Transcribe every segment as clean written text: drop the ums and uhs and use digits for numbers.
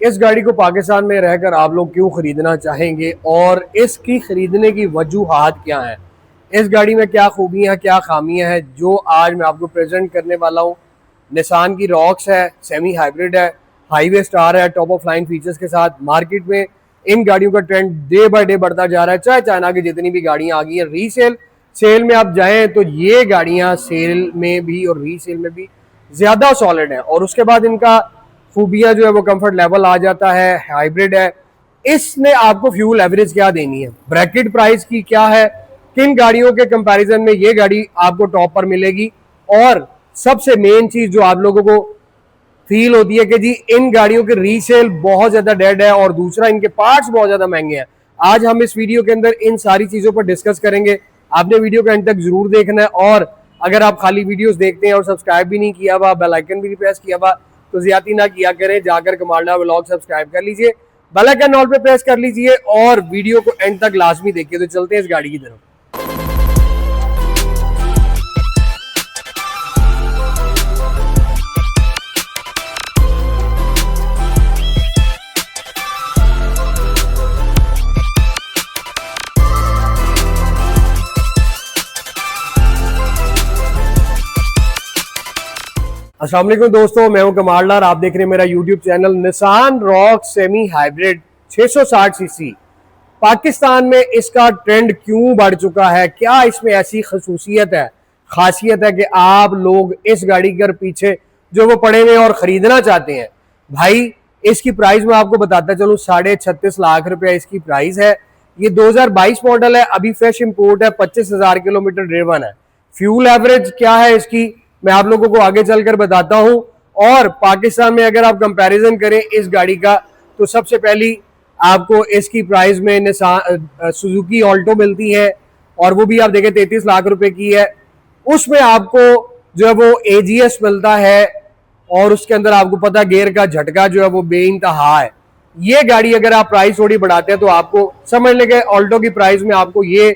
इस गाड़ी को पाकिस्तान में रहकर आप लोग क्यों खरीदना चाहेंगे और इसकी खरीदने की वजूहात क्या हैं, इस गाड़ी में क्या खूबियां क्या खामियां हैं, जो आज मैं आपको प्रेजेंट करने वाला हूं। निसान की रॉक्स है, सेमी हाइब्रिड है, हाईवे स्टार है, टॉप ऑफ लाइन फीचर्स के साथ। मार्केट में इन गाड़ियों का ट्रेंड डे बाय डे बढ़ता जा रहा है। चाहे चाइना की जितनी भी गाड़ियां आ गई हैं, रीसेल सेल में आप जाएं तो ये गाड़ियां सेल में भी और रीसेल में भी ज्यादा सॉलिड है। और उसके बाद इनका खूबियां जो है वो कंफर्ट लेवल आ जाता है, हाइब्रिड है। इसने आपको फ्यूल एवरेज क्या देनी है, ब्रैकेट प्राइस की क्या है, किन गाड़ियों के कंपैरिजन में ये गाड़ी आपको टॉप पर मिलेगी। और सबसे मेन चीज जो आप लोगों को फील होती है कि जी इन गाड़ियों के रीसेल बहुत ज्यादा डेड है और दूसरा इनके पार्ट्स बहुत ज्यादा महंगे हैं। आज हम इस वीडियो के अंदर इन सारी चीजों पर डिस्कस करेंगे। आपने वीडियो का एंड तक जरूर देखना है और अगर आप खाली वीडियोस देखते हैं और सब्सक्राइब भी नहीं किया हुआ, बेल आइकन भी नहीं प्रेस किया हुआ, तो ज्यादा ना किया करें, जाकर कमालडा व्लॉग सब्सक्राइब कर लीजिए, बेल आइकन ऑल पे प्रेस कर लीजिए और वीडियो को एंड तक लाजमी देखिए। तो चलते हैं इस गाड़ी की तरफ। अस्सलाम वालेकुम दोस्तों, मैं हूं कमालदार। आप देख रहे हैं मेरा YouTube channel. Nissan rock semi hybrid 660 CC Pakistan में इसका ट्रेंड क्यों बढ़ चुका है, क्या इसमें ऐसी खासियत है कि आप लोग इस गाड़ी के पीछे जो वो पड़े हुए और खरीदना चाहते हैं। भाई इसकी प्राइस मैं आपको बताता चलूं, 36.5 लाख रुपया इसकी प्राइस है। ये 2022 मॉडल है, अभी फ्रेश इंपोर्ट है, 25,000 किलोमीटर ड्रिवन है। फ्यूल एवरेज क्या है इसकी मैं आप लोगों को आगे चलकर बताता हूं। और पाकिस्तान में अगर आप कंपैरिजन करें इस गाड़ी का, तो सबसे पहली आपको इसकी प्राइस में सुजुकी ऑल्टो मिलती है और वो भी आप देखें 33 लाख रुपए की है। उसमें आपको जो है वो एजीएस मिलता है और उसके अंदर आपको पता गियर का झटका जो है वो बेइंतहा है। ये गाड़ी अगर आप प्राइस थोड़ी बढ़ाते हैं तो आपको समझ लेंगे ऑल्टो की प्राइस में आपको ये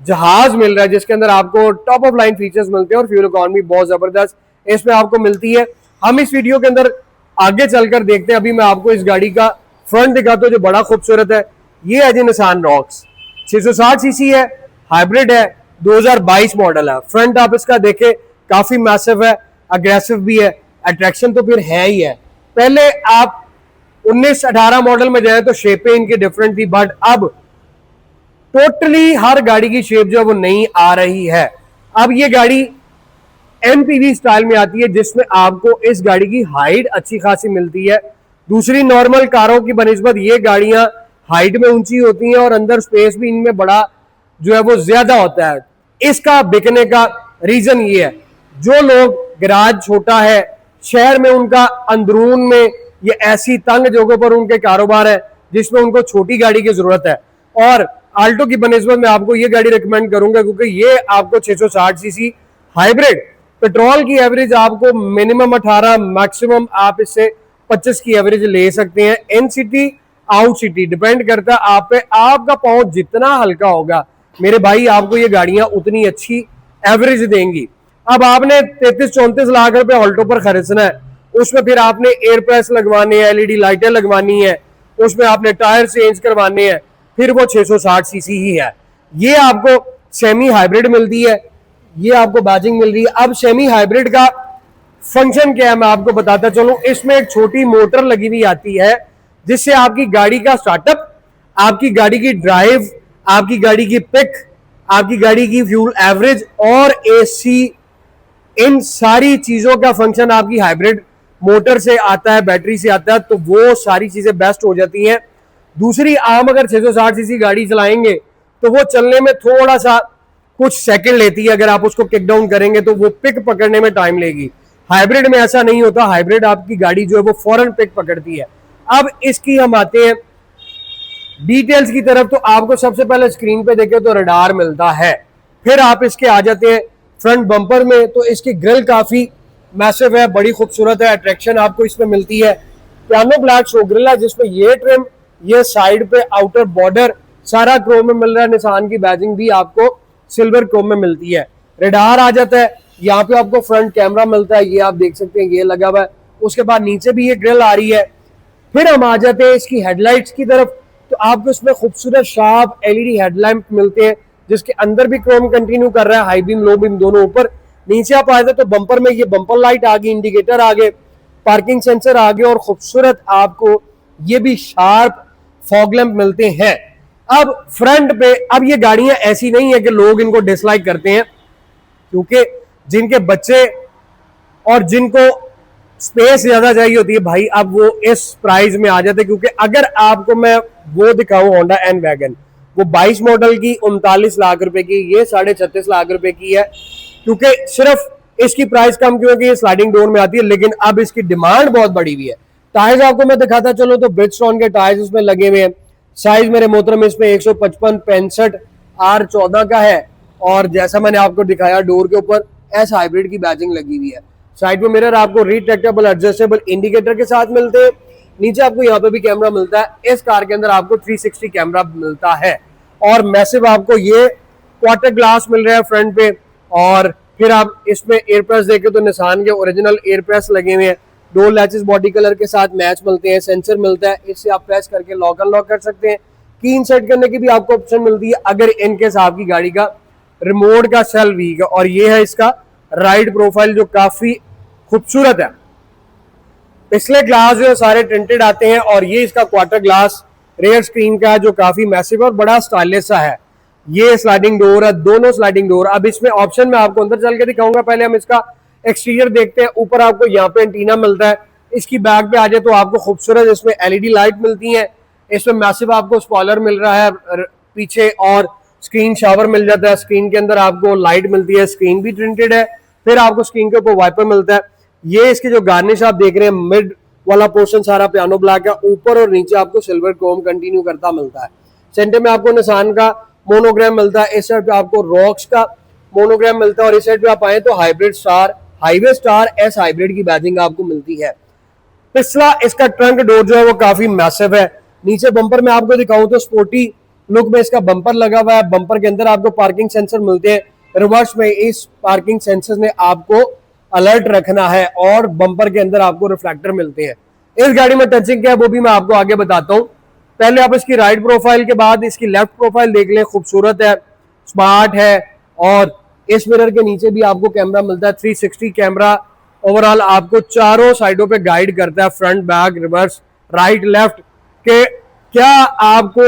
जहाज मिल रहा है जिसके अंदर आपको टॉप ऑफ लाइन फीचर्स मिलते हैं और फ्यूल इकोनॉमी बहुत जबरदस्त इसमें आपको मिलती है। हम इस वीडियो के अंदर आगे चलकर देखते हैं। अभी मैं आपको इस गाड़ी का फ्रंट दिखाता हूं जो बड़ा खूबसूरत है। ये है जी निसान रॉक्स, 660 सीसी है, हाइब्रिड है, 2022 मॉडल है। फ्रंट आप इसका देखें काफी मैसिव है, अग्रेसिव भी है, अट्रैक्शन तो फिर है ही है। पहले आप 19-18 मॉडल में जाए तो शेपें इनकी डिफरेंट थी, बट अब टोटली हर गाड़ी की शेप जो है वो नई आ रही है। अब ये गाड़ी एमपीवी स्टाइल में आती है जिसमें आपको इस गाड़ी की हाइट अच्छी खासी मिलती है। दूसरी नॉर्मल कारों की बनिस्बत ये गाड़ियां हाइट में ऊंची होती हैं और अंदर स्पेस भी इनमें बड़ा जो है वो ज्यादा होता है। इसका बिकने का रीजन ये है, जो लोग गैराज छोटा है, शहर में उनका अंदरून में ये ऐसी तंग जगहों पर उनके कारोबार है जिसमें उनको छोटी गाड़ी की जरूरत है। और आल्टो की बनिस्बत में आपको ये गाड़ी रिकमेंड करूंगा क्योंकि ये आपको 660 सीसी हाइब्रिड, पेट्रोल की एवरेज आपको मिनिमम 18, मैक्सिमम आप इससे 25 की एवरेज ले सकते हैं। इन सिटी आउट सिटी डिपेंड करता है आप पे, आपका पहुंच जितना हल्का होगा मेरे भाई आपको ये गाड़ियां उतनी अच्छी एवरेज देंगी। अब आपने 33-34 लाख रुपए ऑल्टो पर खर्चना है, उसमें फिर आपने एयर प्रेस लगवाने हैं, एलईडी लाइटें लगवानी है, उसमें आपने टायर चेंज करवाने हैं, फिर वो 660 सीसी ही है। ये आपको सेमी हाइब्रिड मिलती है, ये आपको बैजिंग मिल रही है। अब सेमी हाइब्रिड का फंक्शन क्या है मैं आपको बताता चलूं। इसमें एक छोटी मोटर लगी हुई आती है जिससे आपकी गाड़ी का स्टार्टअप, आपकी गाड़ी की ड्राइव, आपकी गाड़ी की पिक, आपकी गाड़ी की फ्यूल एवरेज और एसी, इन सारी चीजों का फंक्शन आपकी हाइब्रिड मोटर से आता है, बैटरी से आता है, तो वो सारी चीजें बेस्ट हो जाती हैं। दूसरी, आम अगर 660 सीसी गाड़ी चलाएंगे तो वो चलने में थोड़ा सा कुछ सेकंड लेती है, अगर आप उसको किक डाउन करेंगे तो वो पिक पकड़ने में टाइम लेगी। हाइब्रिड में ऐसा नहीं होता, हाइब्रिड आपकी गाड़ी जो है वो फौरन पिक पकड़ती है। अब इसकी हम आते हैं डिटेल्स की तरफ, तो आपको सबसे पहले स्क्रीन पे देखें तो रडार मिलता है। फिर आप इसके आ जाते हैं फ्रंट बम्पर में, तो इसकी ग्रिल काफी मैसिव है, बड़ी खूबसूरत है, अट्रैक्शन आपको इसमें मिलती है। पियानो ब्लैक शो ग्रिल है जिसमें ये ट्रिम, ये साइड पे आउटर बॉर्डर सारा क्रोम में मिल रहा है। निशान की बैजिंग भी आपको सिल्वर क्रोम में मिलती है। रडार आ जाता है, यहाँ पे आपको फ्रंट कैमरा मिलता है, ये आप देख सकते हैं, ये लगा हुआ है। उसके बाद नीचे भी ये ग्रिल आ रही है। फिर हम आ जाते हैं इसकी हेडलाइट्स की तरफ। तो आपको इसमें खूबसूरत शार्प एलईडी हेडलैम्प मिलते हैं, जिसके अंदर भी क्रोम कंटिन्यू कर रहा है, हाई बीम लो बीम दोनों ऊपर। नीचे आप आए थे तो बम्पर में ये बम्पर लाइट आ गई, इंडिकेटर आ गए, पार्किंग सेंसर आ गए, और खूबसूरत आपको ये भी शार्प फॉग लैंप मिलते हैं। अब फ्रंट पे, अब ये गाड़ियां ऐसी नहीं है कि लोग इनको डिसलाइक करते हैं, क्योंकि जिनके बच्चे और जिनको स्पेस ज्यादा चाहिए होती है भाई, अब वो इस प्राइस में आ जाते हैं। क्योंकि अगर आपको मैं वो दिखाऊं होंडा एन वैगन, वो 22 मॉडल की 39 लाख रुपए की, ये 36.5 लाख रुपए की है। क्योंकि सिर्फ इसकी प्राइस कम क्योंकि ये स्लाइडिंग डोर में आती है, लेकिन अब इसकी डिमांड बहुत बड़ी हुई है। टायर्स आपको मैं दिखाता चलो तो ब्रिजस्टोन के टायर्स इसमें लगे हुए हैं। साइज मेरे मोहतरम इसमें 155/65 R14 का है, और जैसा मैंने आपको दिखाया डोर के ऊपर एस हाइब्रिड की बैजिंग लगी हुई है। साइड में मिरर आपको रिट्रैक्टेबल एडजस्टेबल इंडिकेटर के साथ मिलते हैं। नीचे आपको यहाँ पे भी कैमरा मिलता है। इस कार के अंदर आपको 360 कैमरा मिलता है, और मैसिव आपको ये क्वार्टर ग्लास मिल रहा है फ्रंट पे। और फिर आप इसमें एयर प्रेस देखें तो निसान के ओरिजिनल एयर प्रेस लगे हुए हैं। डोर लैचेस बॉडी कलर के साथ मैच मिलते हैं, सेंसर मिलता है, इससे आप प्रेस करके लॉक अनलॉक कर सकते हैं। की इनसेट करने की भी आपको ऑप्शन मिलती है अगर इनकेस आपकी गाड़ी का रिमोट का सेल वीक है। और ये है इसका राइड प्रोफाइल जो काफी खूबसूरत है। पिछले ग्लास जो है सारे टिंटेड आते हैं, और ये इसका क्वार्टर ग्लास रेयर स्क्रीन का है जो काफी मैसिव और बड़ा स्टाइलिश सा है। ये स्लाइडिंग डोर है, दोनों स्लाइडिंग डोर। अब इसमें ऑप्शन में आपको अंदर चल के दिखाऊंगा, पहले हम इसका एक्सटीरियर देखते हैं। ऊपर आपको यहाँ पे एंटीना मिलता है। इसकी बैक पे आ जाए तो आपको खूबसूरत इसमें एलईडी लाइट मिलती है। इसमें मैसिव आपको स्पॉइलर मिल रहा है पीछे, और स्क्रीन शावर मिल जाता है। स्क्रीन के अंदर आपको लाइट मिलती है, स्क्रीन भी प्रिंटेड है। फिर आपको स्क्रीन के ऊपर वाइपर मिलता है। ये इसकी जो गार्निश आप देख रहे हैं, मिड वाला पोर्शन सारा पियानो ब्लैक है, ऊपर और नीचे आपको सिल्वर क्रोम कंटिन्यू करता मिलता है। सेंटर में आपको निसान का मोनोग्राम मिलता है, इस साइड पे आपको रॉक्स का मोनोग्राम मिलता है, और इस साइड पे आप आए तो hybrid star, highway star S hybrid की बैजिंग आपको मिलती है। पिछला इसका ट्रंक डोर जो है वो काफी मैसिव है। नीचे बम्पर में आपको दिखाऊं तो स्पोर्टी लुक में इसका बम्पर लगा हुआ है। बम्पर के अंदर आपको पार्किंग सेंसर मिलते हैं। रिवर्स में इस पार्किंग सेंसर ने आपको अलर्ट रखना है, और बम्पर के अंदर आपको रिफ्लेक्टर मिलते हैं। इस गाड़ी में टचिंग क्या है वो भी मैं आपको आगे बताता हूँ। पहले आप इसकी राइट प्रोफाइल के बाद इसकी लेफ्ट प्रोफाइल देख लें, खूबसूरत है, स्मार्ट है। और इस मिरर के नीचे भी आपको कैमरा मिलता है, 360 कैमरा ओवरऑल आपको चारों साइडों पे गाइड करता है, front back reverse right left के क्या आपको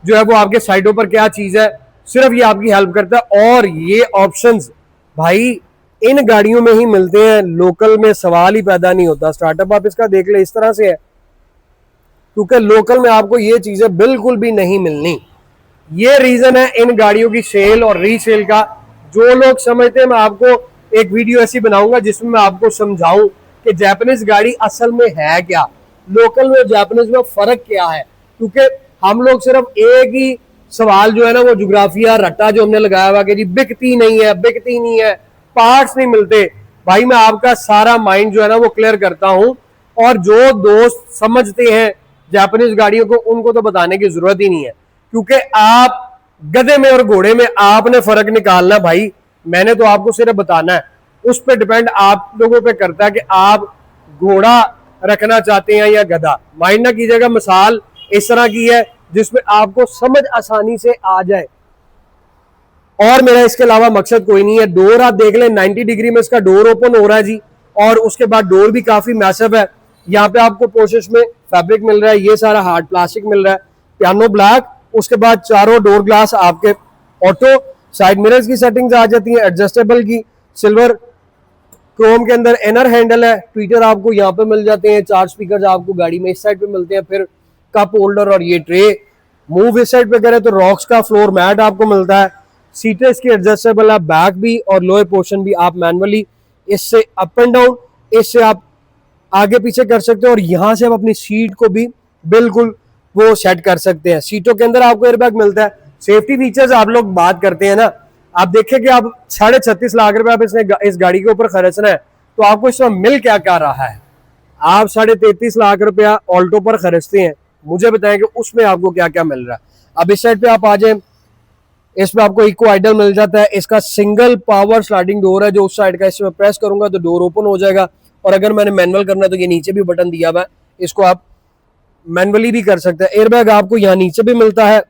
जो है वो आपके साइडों पर क्या चीज है, सिर्फ ये आपकी हेल्प करता है। और ये ऑप्शंस भाई इन गाड़ियों में ही मिलते हैं, लोकल में सवाल ही पैदा नहीं होता। स्टार्टअप आप इसका देख ले इस तरह से है, क्योंकि लोकल में आपको ये चीजें बिल्कुल भी नहीं मिलनी। ये रीजन है इन गाड़ियों की सेल और रीसेल का। जो लोग समझते हैं, मैं आपको एक वीडियो ऐसी बनाऊंगा जिसमें मैं आपको समझाऊं कि जापानीज गाड़ी असल में है क्या, लोकल में जापानीज में फर्क क्या है। क्योंकि हम लोग सिर्फ एक ही सवाल जो है ना वो जुग्राफिया रट्टा जो हमने लगाया हुआ कि जी बिकती नहीं है, बिकती नहीं है, पार्ट्स नहीं मिलते। भाई मैं आपका सारा माइंड जो है ना वो क्लियर करता हूं, और जो दोस्त समझते हैं जापानीज गाड़ियों को उनको तो बताने की जरूरत ही नहीं है। क्योंकि आप गधे में और घोड़े में आपने फर्क निकालना भाई, मैंने तो आपको सिर्फ बताना है। उस पर डिपेंड आप लोगों पे करता है कि आप घोड़ा रखना चाहते हैं या गधा। माइंड ना कीजिएगा, मिसाल इस तरह की है जिसमें आपको समझ आसानी से आ जाए, और मेरा इसके अलावा मकसद कोई नहीं है। डोर आप देख लें, 90 डिग्री में इसका डोर ओपन हो रहा है जी, और उसके बाद डोर भी काफी मैसिव है। यहाँ पे आपको पोर्शेस में फैब्रिक मिल रहा है, ये सारा हार्ड प्लास्टिक मिल रहा है, पियानो ब्लैक। उसके बाद चारों डोर ग्लास आपके ऑटो, साइड मिरर्स की सेटिंग्स आ जाती है एडजस्टेबल की, सिल्वर क्रोम के अंदर इनर हैंडल है, ट्विटर आपको यहाँ पे मिल जाते हैं, 4 स्पीकर आपको गाड़ी में इस साइड पे मिलते हैं, फिर कप होल्डर और ये ट्रे। मूव इस साइड पे करें तो रॉक्स का फ्लोर मैट आपको मिलता है। सीटें इसकी एडजस्टेबल है, बैक भी और लोअर पोर्शन भी आप मैनुअली इससे अप एंड डाउन, इससे आप आगे पीछे कर सकते हो, और यहां से आप अपनी सीट को भी बिल्कुल वो सेट कर सकते हैं। सीटों के अंदर आपको एयरबैग मिलता है। सेफ्टी फीचर्स आप लोग बात करते हैं ना, आप देखें कि आप 36.5 लाख रुपए आप इस गाड़ी के ऊपर खर्चना है, तो आपको इसमें मिल क्या क्या रहा है। आप 33.5 लाख रुपया ऑल्टो पर खर्चते हैं, मुझे बताएं कि उसमें आपको क्या क्या मिल रहा है। अब इस साइड पे आप आ जाए, इसमें आपको इको आइडल मिल जाता है। इसका सिंगल पावर स्लाइडिंग डोर है जो उस साइड का, इसमें प्रेस करूंगा तो डोर ओपन हो जाएगा, और अगर मैंने मैनुअल करना है तो ये नीचे भी बटन दिया हुआ है, इसको आप मैनुअली भी कर सकते हैं। एयरबैग आपको यहाँ नीचे भी मिलता है।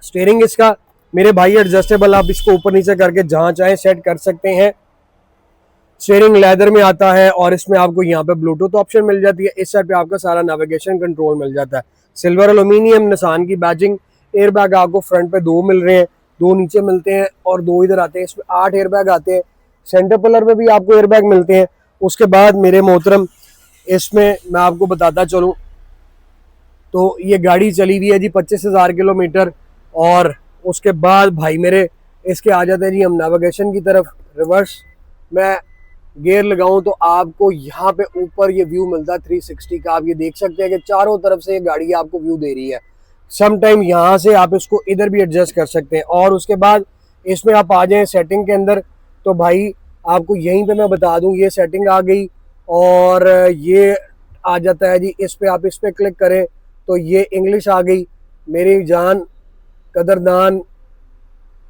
स्टीयरिंग इसका मेरे भाई एडजस्टेबल, आप इसको ऊपर नीचे करके जहां चाहे सेट कर सकते हैं। स्टीयरिंग लेदर में आता है और इसमें आपको यहाँ पे ब्लूटूथ ऑप्शन मिल जाती है। इस साइड पे आपका सारा नेविगेशन कंट्रोल मिल जाता है। सिल्वर एल्यूमिनियम निसान की बैजिंग। एयरबैग आपको फ्रंट पे 2 मिल रहे हैं, 2 नीचे मिलते हैं और 2 इधर आते हैं। इसमें 8 एयरबैग आते हैं। सेंटर पिलर में भी आपको एयरबैग मिलते हैं। उसके बाद मेरे मोहतरम इसमें मैं आपको बताता चलूँ तो ये गाड़ी चली हुई है जी 25,000 किलोमीटर। और उसके बाद भाई मेरे इसके आ जाते हैं जी हम नेविगेशन की तरफ। रिवर्स मैं गियर लगाऊं तो आपको यहाँ पे ऊपर ये व्यू मिलता है 360 का। आप ये देख सकते हैं कि चारों तरफ से ये गाड़ी आपको व्यू दे रही है। सम टाइम यहाँ से आप इसको इधर भी एडजस्ट कर सकते हैं। और उसके बाद इसमें आप आ जाएं सेटिंग के अंदर तो भाई आपको यहीं पे मैं बता दूं ये सेटिंग आ गई और ये आ जाता है जी। इस पे आप इस पे क्लिक करें तो ये इंग्लिश आ गई। मेरी जान कदरदान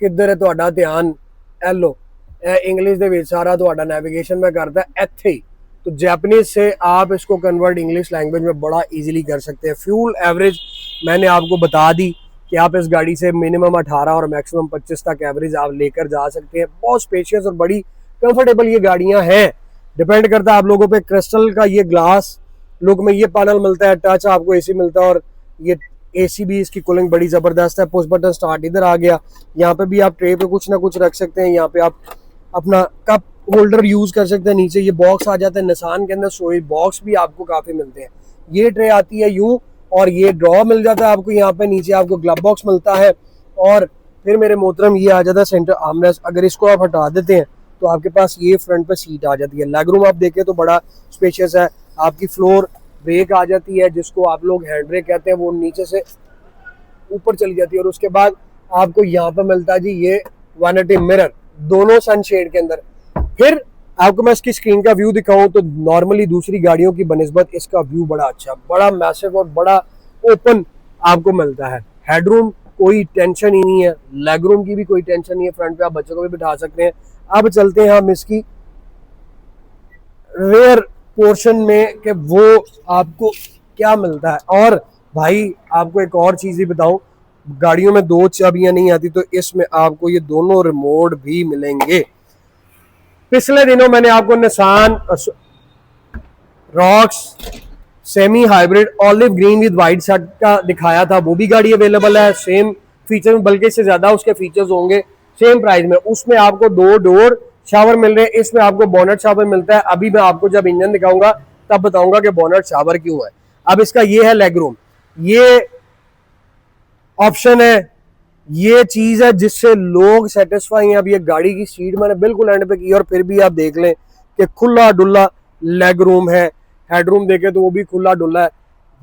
किधर है ਤੁਹਾਡਾ ध्यान एलो इंग्लिश ਦੇ ਵਿੱਚ सारा ਤੁਹਾਡਾ नेविगेशन में करता है ਇੱਥੇ ही। तो जैपनीज से आप इसको कन्वर्ट इंग्लिश लैंग्वेज में बड़ा इजीली कर सकते हैं। फ्यूल एवरेज मैंने आपको बता दी कि आप इस गाड़ी से मिनिमम 18 और मैक्सिमम 25 तक एवरेज आप लेकर जा सकते हैं। बहुत स्पेशियस और बड़ी कंफर्टेबल ये गाड़ियां हैं। डिपेंड करता है आप लोगों पे। क्रिस्टल का ये ग्लास लुक में ये पैनल मिलता है। टच आपको एसी मिलता है और ये एसी भी इसकी कूलिंग बड़ी ज़बरदस्त है। पुश बटन स्टार्ट इधर आ गया। यहाँ पे भी आप ट्रे पे कुछ ना कुछ रख सकते हैं। यहाँ पे आप अपना कप होल्डर यूज़ कर सकते हैं। नीचे ये बॉक्स आ जाता है। निसान के अंदर स्टोरेज बॉक्स भी आपको काफ़ी मिलते हैं। ये ट्रे आती है यूँ और ये ड्रॉ मिल जाता है आपको। यहाँ पे नीचे आपको ग्लव बॉक्स मिलता है और फिर मेरे मोहतरम ये आ जाता है सेंटर आर्मरेस्ट। अगर इसको आप हटा देते हैं तो आपके पास ये फ्रंट पे सीट आ जाती है। लेग रूम आप देखें तो बड़ा स्पेशियस है। आपकी फ्लोर ब्रेक आ जाती है जिसको आप लोग हैंड ब्रेक कहते हैं, वो नीचे से ऊपर चली जाती है। और उसके बाद आपको यहाँ पे मिलता है जी ये वैनिटी मिरर दोनों सनशेड के अंदर। फिर आपको मैं इसकी स्क्रीन का व्यू दिखाऊं तो नॉर्मली दूसरी गाड़ियों की बनिस्बत इसका व्यू बड़ा अच्छा, बड़ा मैसिव और बड़ा ओपन आपको मिलता है। हेडरूम कोई टेंशन ही नहीं है, लेग रूम की भी कोई टेंशन नहीं है। फ्रंट पे आप बच्चों को भी बिठा सकते हैं। अब चलते हैं हम इसकी रेयर पोर्शन में कि वो आपको क्या मिलता है। और भाई आपको एक और चीज़ ही बताऊं, गाड़ियों में 2 चाबियां नहीं आती तो इसमें आपको ये दोनों रिमोट भी मिलेंगे। पिछले दिनों मैंने आपको Nissan rocks semi hybrid olive green with white shirt का दिखाया था। वो भी गाड़ी अवेलेबल है सेम फीचर में, बल्कि इससे ज़्यादा उसके फीचर्स होंगे सेम प्राइस में। उसमें आपको 2 डोर शावर मिल रहे हैं। इसमें आपको बोनट शावर मिलता है। अभी मैं आपको जब इंजन दिखाऊंगा तब बताऊंगा कि बोनट शावर क्यों है। अब इसका ये है लेग रूम, ये ऑप्शन है, ये चीज है जिससे लोग सेटिस्फाई हैं। अब ये गाड़ी की सीट मैंने बिल्कुल एंड पे की और फिर भी आप देख लें कि खुला डुल्ला लेग रूम है। हेडरूम देखें तो वो भी खुला डुल्ला है।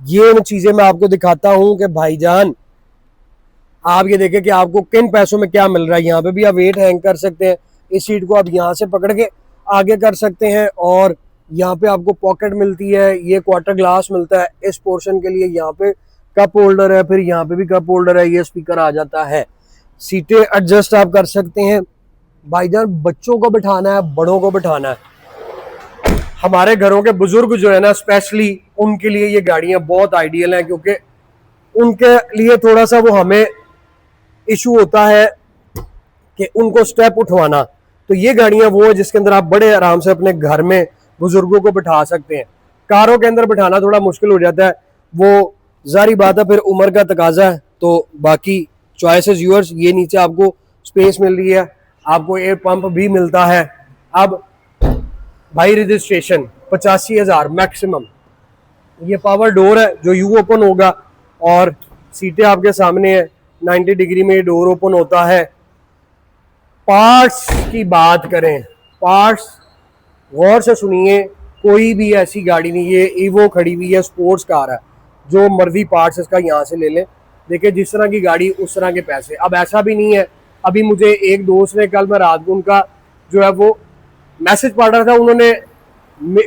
ये चीजें मैं आपको दिखाता हूं कि भाईजान आप ये देखें कि आपको किन पैसों में क्या मिल रहा है। यहाँ पे भी आप वेट हैंग कर सकते हैं। इस सीट को आप यहाँ से पकड़ के आगे कर सकते हैं और यहाँ पे आपको पॉकेट मिलती है। ये क्वार्टर ग्लास मिलता है इस पोर्शन के लिए। यहाँ पे कप होल्डर है, फिर यहाँ पे भी कप होल्डर है। ये स्पीकर आ जाता है। सीटें एडजस्ट आप कर सकते हैं। भाईजान बच्चों को बिठाना है, बड़ों को बिठाना है, हमारे घरों के बुजुर्ग जो है ना स्पेशली उनके लिए ये गाड़ियां बहुत आइडियल हैं, क्योंकि उनके लिए थोड़ा सा वो हमें इशू होता है कि उनको स्टेप उठवाना। तो ये गाड़ियां वो है जिसके अंदर आप बड़े आराम से अपने घर में बुजुर्गों को बिठा सकते हैं। कारों के अंदर बिठाना थोड़ा मुश्किल हो जाता है, वो जारी बात है, फिर उम्र का तकाजा है। तो बाकी चॉइसेस यूअर्स। ये नीचे आपको स्पेस मिल रही है, आपको एयर पंप भी मिलता है। अब भाई रजिस्ट्रेशन 85,000 मैक्सिमम। ये पावर डोर है जो यू ओपन होगा और सीटें आपके सामने है। 90 डिग्री में ये डोर ओपन होता है। पार्ट्स की बात करें, पार्ट्स गौर से सुनिए, कोई भी ऐसी गाड़ी नहीं, ये ईवो खड़ी हुई है, स्पोर्ट्स कार है, जो मर्जी पार्ट्स इसका यहाँ से ले लें। देखिए जिस तरह की गाड़ी उस तरह के पैसे। अब ऐसा भी नहीं है, अभी मुझे एक दोस्त ने कल मैं रात को उनका जो है वो मैसेज पढ़ रहा था, उन्होंने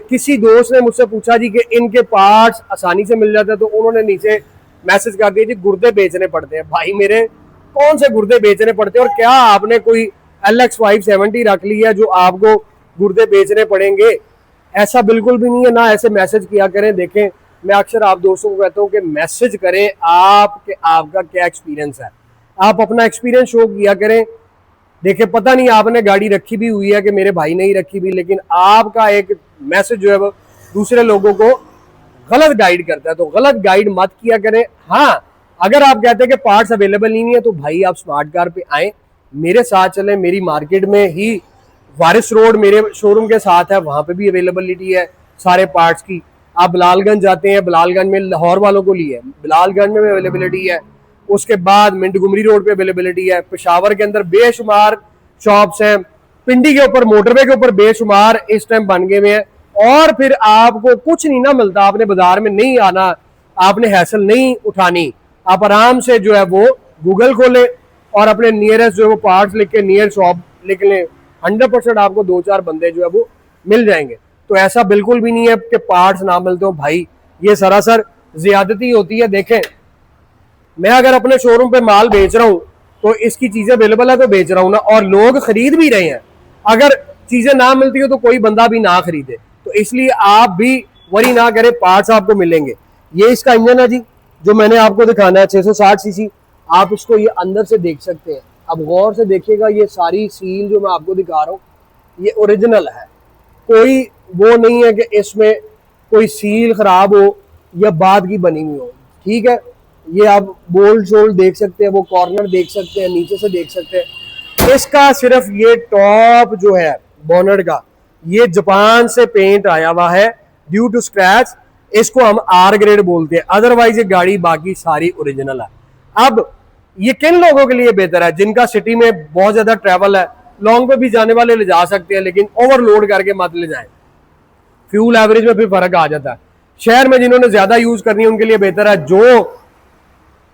किसी दोस्त ने मुझसे पूछा जी कि इनके पार्ट्स आसानी से मिल जाते हैं, तो उन्होंने नीचे मैसेज कर दिया जी गुर्दे बेचने पड़ते हैं। भाई मेरे कौन से गुर्दे बेचने पड़ते हैं, और क्या आपने कोई LX 570 रख ली है जो आपको गुर्दे बेचने पड़ेंगे? ऐसा बिल्कुल भी नहीं है, ना ऐसे मैसेज किया करें। देखें मैं अक्सर आप दोस्तों को कहता हूँ कि मैसेज करें आपका क्या एक्सपीरियंस है, आप अपना एक्सपीरियंस शो किया करें। देखिए पता नहीं आपने गाड़ी रखी भी हुई है कि मेरे भाई नहीं रखी भी, लेकिन आपका एक मैसेज जो है वो दूसरे लोगों को गलत गाइड करता है, तो गलत गाइड मत किया करें। हाँ, अगर आप कहते हैं कि पार्ट्स अवेलेबल नहीं है तो भाई आप स्मार्ट कार पे आए, मेरे साथ चलें। मेरी मार्केट में ही वारिस रोड मेरे शोरूम के साथ है, वहां पे भी अवेलेबिलिटी है सारे पार्ट्स की। आप बिलालगंज जाते हैं, बिलालगंज में लाहौर वालों को लिए बिलालगंज में भी अवेलेबिलिटी है। उसके बाद मिंटगुमरी रोड पे अवेलेबिलिटी है। पेशावर के अंदर बेशुमार शॉप्स हैं, पिंडी के ऊपर मोटरवे के ऊपर बेशुमार इस टाइम बन गए हुए हैं। और फिर आपको कुछ नहीं ना मिलता, आपने बाजार में नहीं आना, आपने हैसल नहीं उठानी, आप आराम से जो है वो गूगल खोले और अपने नियरेस्ट जो है वो पार्ट्स लिख के नियर शॉप लिख लें, 100% आपको 2-4 बंदे जो है वो मिल जाएंगे। तो ऐसा बिल्कुल भी नहीं है कि पार्ट्स ना मिलते हो भाई, ये सरासर ज्यादती होती है। देखें, मैं अगर अपने शोरूम पे माल बेच रहा हूं तो इसकी चीजें अवेलेबल है तो बेच रहा हूं ना, और लोग खरीद भी रहे हैं। अगर चीजें ना मिलती हो तो कोई बंदा भी ना खरीदे, तो इसलिए आप भी वरी ना करें, पार्ट्स आपको मिलेंगे। ये इसका इंजन है जी, जो मैंने आपको दिखाना है 660 सीसी। आप इसको ये अंदर से देख सकते हैं, अब गौर से देखिएगा, ये सारी सील जो मैं आपको दिखा रहा हूँ ये ओरिजिनल है, कोई वो नहीं है कि इसमें कोई सील खराब हो या बाद की बनी हुई हो। ठीक है, ये आप बोल्ट शोल्ड देख सकते हैं, वो कॉर्नर देख सकते हैं, नीचे से देख सकते हैं। इसका सिर्फ ये टॉप जो है बोनट का, ये जापान से पेंट आया हुआ है ड्यू टू स्क्रैच, इसको हम आर ग्रेड बोलते हैं, अदरवाइज ये गाड़ी बाकी सारी ओरिजिनल है। अब ये किन लोगों के लिए बेहतर है? जिनका सिटी में बहुत ज्यादा ट्रैवल है, लॉन्ग पे भी जाने वाले ले जा सकते हैं, लेकिन ओवरलोड करके मत ले जाएं, फ्यूल एवरेज में फिर फर्क आ जाता है। शहर में जिन्होंने ज्यादा यूज करनी है उनके लिए बेहतर है। जो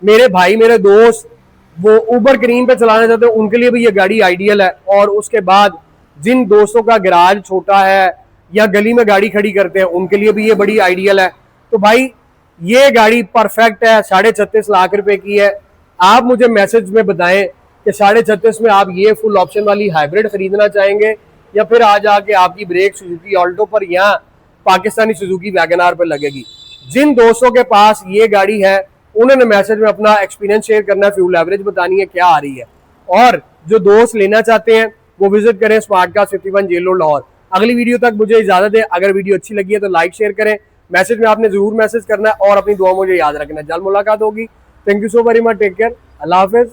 मेरे भाई मेरे दोस्त वो ऊबर क्रीम पे चलाना चाहते हैं उनके लिए भी ये गाड़ी आइडियल है। और उसके बाद जिन दोस्तों का गैराज छोटा है या गली में गाड़ी खड़ी करते हैं उनके लिए भी ये बड़ी आइडियल है। तो भाई ये गाड़ी परफेक्ट है, 36.5 लाख रुपए की है। आप मुझे मैसेज में बताएं कि 36.5 में आप ये फुल ऑप्शन वाली हाइब्रिड खरीदना चाहेंगे या फिर आ जाके आपकी ब्रेक सुजुकी ऑल्टो पर या पाकिस्तानी सुजुकी वैगन आर पर लगेगी। जिन दोस्तों के पास ये गाड़ी है उन्होंने मैसेज में अपना एक्सपीरियंस शेयर करना है, फ्यूल एवरेज बतानी है क्या आ रही है। और जो दोस्त लेना चाहते हैं वो विजिट करें smart car 51 jail road Lahore. अगली वीडियो तक मुझे इजाजत है। अगर वीडियो अच्छी लगी है तो लाइक शेयर करें, मैसेज में आपने जरूर मैसेज करना है और अपनी दुआ मुझे याद रखना है। जल्द मुलाकात होगी। Thank you so very much, take care, अल्लाह हाफिज।